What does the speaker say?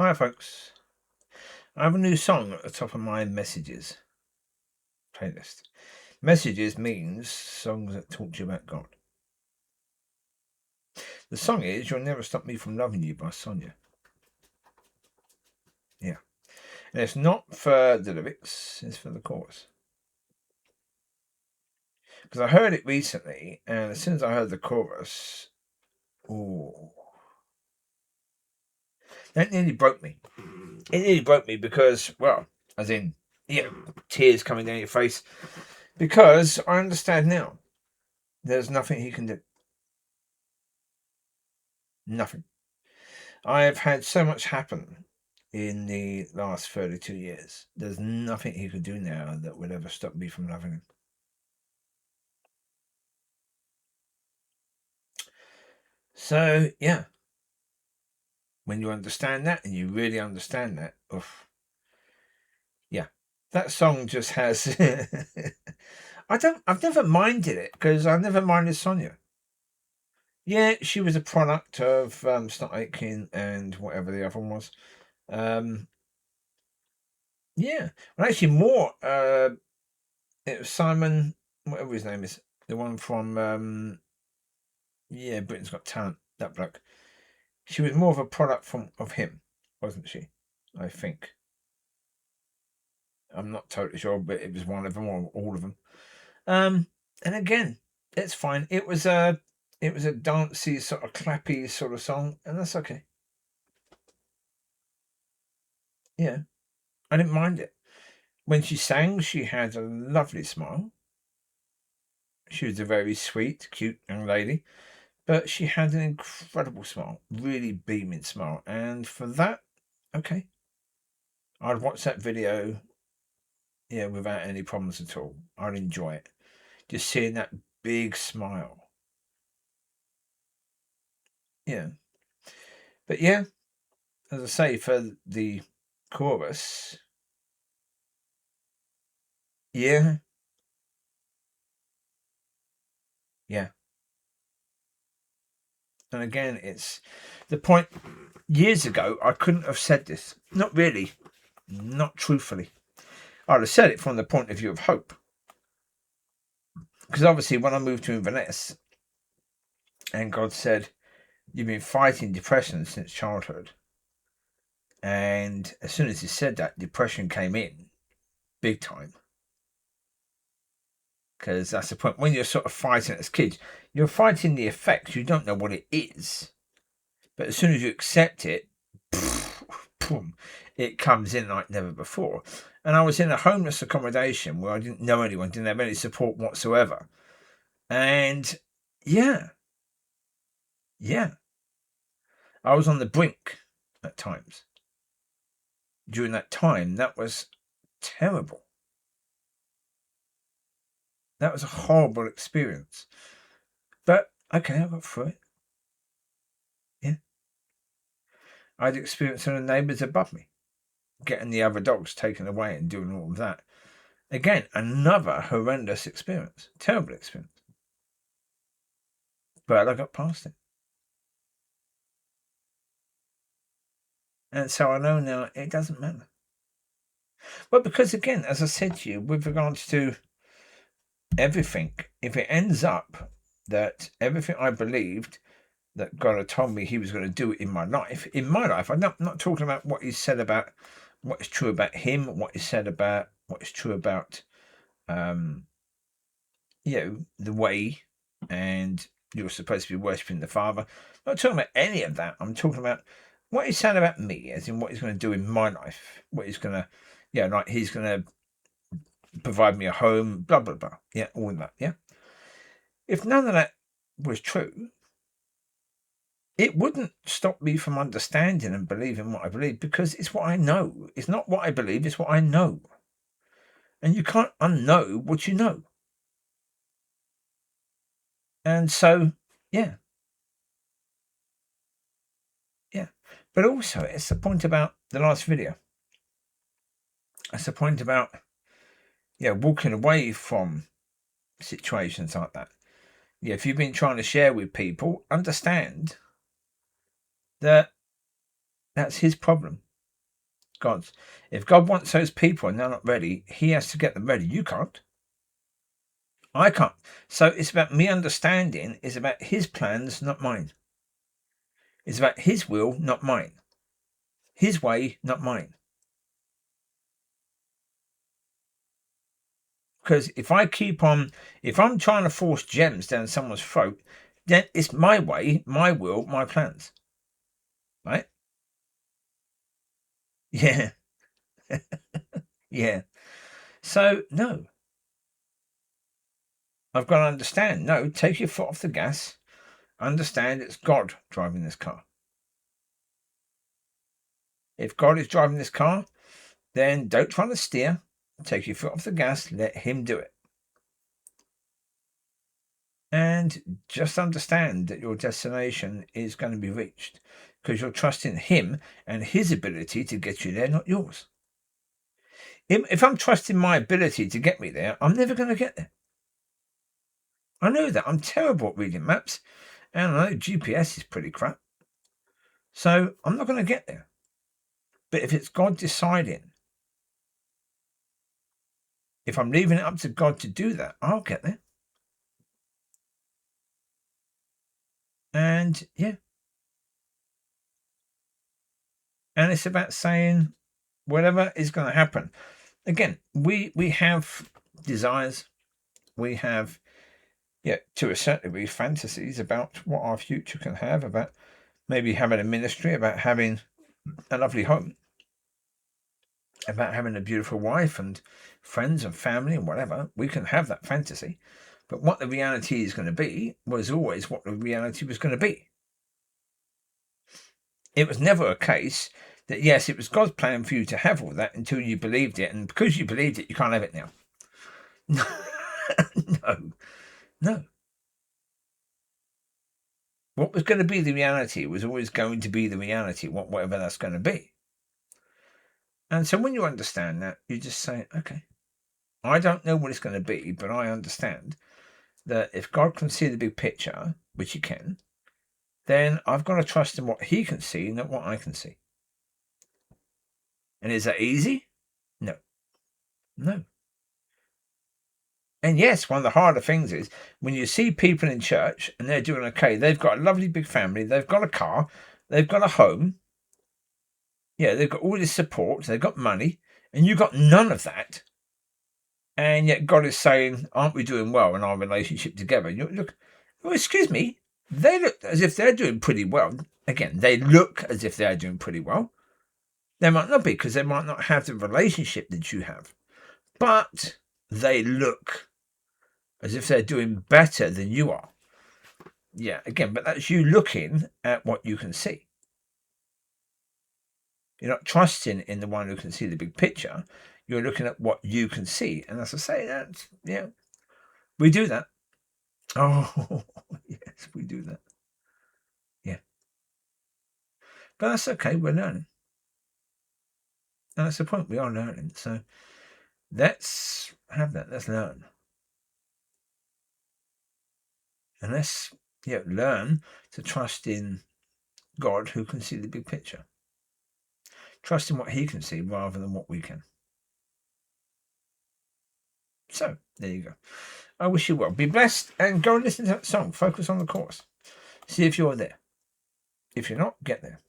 Hi folks, I have a new song at the top of my messages playlist. Messages means songs that talk to you about God. The song is You'll Never Stop Me From Loving You by Sonia. Yeah. And it's not for the lyrics, it's for the chorus. Because I heard it recently, and as soon as I heard the chorus, that nearly broke me. It nearly broke me because, well, as in, tears coming down your face. Because I understand now, there's nothing he can do. Nothing. I have had so much happen in the last 32 years. There's nothing he could do now that would ever stop me from loving him. So, yeah. When you understand that, and you really understand that, yeah. That song just has... I've never minded it, because I never minded Sonia. Yeah, she was a product of Start Aching and whatever the other one was. Yeah. Well, actually, more... it was Simon, whatever his name is, the one from Britain's Got Talent, that bloke. She was more of a product of him, wasn't she? I think. I'm not totally sure, but it was one of them or all of them. And again, it's fine. It was a dancey, sort of clappy sort of song, and that's okay. Yeah, I didn't mind it. When she sang, she had a lovely smile. She was a very sweet, cute young lady. But she had an incredible smile, really beaming smile. And for that, okay. I'd watch that video, without any problems at all. I'd enjoy it. Just seeing that big smile. Yeah. But yeah, as I say, for the chorus, yeah. And again, it's the point. Years ago, I couldn't have said this. Not really. Not truthfully. I'd have said it from the point of view of hope. Because obviously, when I moved to Inverness, and God said, "You've been fighting depression since childhood." And as soon as he said that, depression came in big time. Because that's the point. When you're sort of fighting as kids, you're fighting the effects. You don't know what it is. But as soon as you accept it, boom, it comes in like never before. And I was in a homeless accommodation where I didn't know anyone, didn't have any support whatsoever. And yeah, I was on the brink at times. During that time, that was terrible. That was a horrible experience. But okay, I got through it. Yeah. I'd experienced the neighbours above me, getting the other dogs taken away and doing all of that. Again, another horrendous experience. Terrible experience. But I got past it. And so I know now it doesn't matter. Well, because again, as I said to you, with regards to everything, if it ends up that everything I believed that God had told me he was going to do in my life, I'm not talking about what he said about what is true about him, what is said about what is true about, the way, and you're supposed to be worshipping the Father. I'm not talking about any of that. I'm talking about what he's saying about me, as in what he's going to do in my life, what he's going to, like he's going to provide me a home, blah, blah, blah. Yeah, all of that. Yeah. If none of that was true, it wouldn't stop me from understanding and believing what I believe, because it's what I know. It's not what I believe, it's what I know. And you can't unknow what you know. And so, yeah. But also, it's the point about the last video. It's the point about, walking away from situations like that. Yeah, if you've been trying to share with people, understand that that's his problem. God's. If God wants those people and they're not ready, he has to get them ready. You can't. I can't. So it's about me understanding. It's about his plans, not mine. It's about his will, not mine. His way, not mine. Because if I'm trying to force gems down someone's throat, then it's my way, my will, my plans. Right? Yeah. Yeah. So, no. I've got to understand. No, take your foot off the gas. Understand it's God driving this car. If God is driving this car, then don't try to steer. Take your foot off the gas. Let him do it. And just understand that your destination is going to be reached because you're trusting him and his ability to get you there, not yours. If I'm trusting my ability to get me there, I'm never going to get there. I know that. I'm terrible at reading maps, and I know GPS is pretty crap. So I'm not going to get there. But if it's God deciding, if I'm leaving it up to God to do that, I'll get there. And yeah. And it's about saying whatever is going to happen. Again, we have desires. We have, to a certain degree, fantasies about what our future can have, about maybe having a ministry, about having a lovely home, about having a beautiful wife and friends and family and whatever. We can have that fantasy. But what the reality is going to be was always what the reality was going to be. It was never a case that, yes, it was God's plan for you to have all that until you believed it. And because you believed it, you can't have it now. No. What was going to be the reality was always going to be the reality, whatever that's going to be. And so when you understand that, you just say, okay, I don't know what it's going to be, but I understand that if God can see the big picture, which he can, then I've got to trust in what he can see, not what I can see. And is that easy? No. And yes, one of the harder things is when you see people in church and they're doing okay, they've got a lovely big family, they've got a car, they've got a home, they've got all this support, they've got money, and you've got none of that. And yet God is saying, aren't we doing well in our relationship together? You look, oh, excuse me, they look as if they're doing pretty well. Again, they look as if they're doing pretty well. They might not be because they might not have the relationship that you have. But they look as if they're doing better than you are. Yeah, again, but that's you looking at what you can see. You're not trusting in the one who can see the big picture. You're looking at what you can see. And as I say, we do that. Oh, yes, we do that. Yeah. But that's okay. We're learning. And that's the point. We are learning. So let's have that. Let's learn. And let's learn to trust in God who can see the big picture. Trust in what he can see rather than what we can. So, there you go. I wish you well. Be blessed and go and listen to that song. Focus on the chorus. See if you're there. If you're not, get there.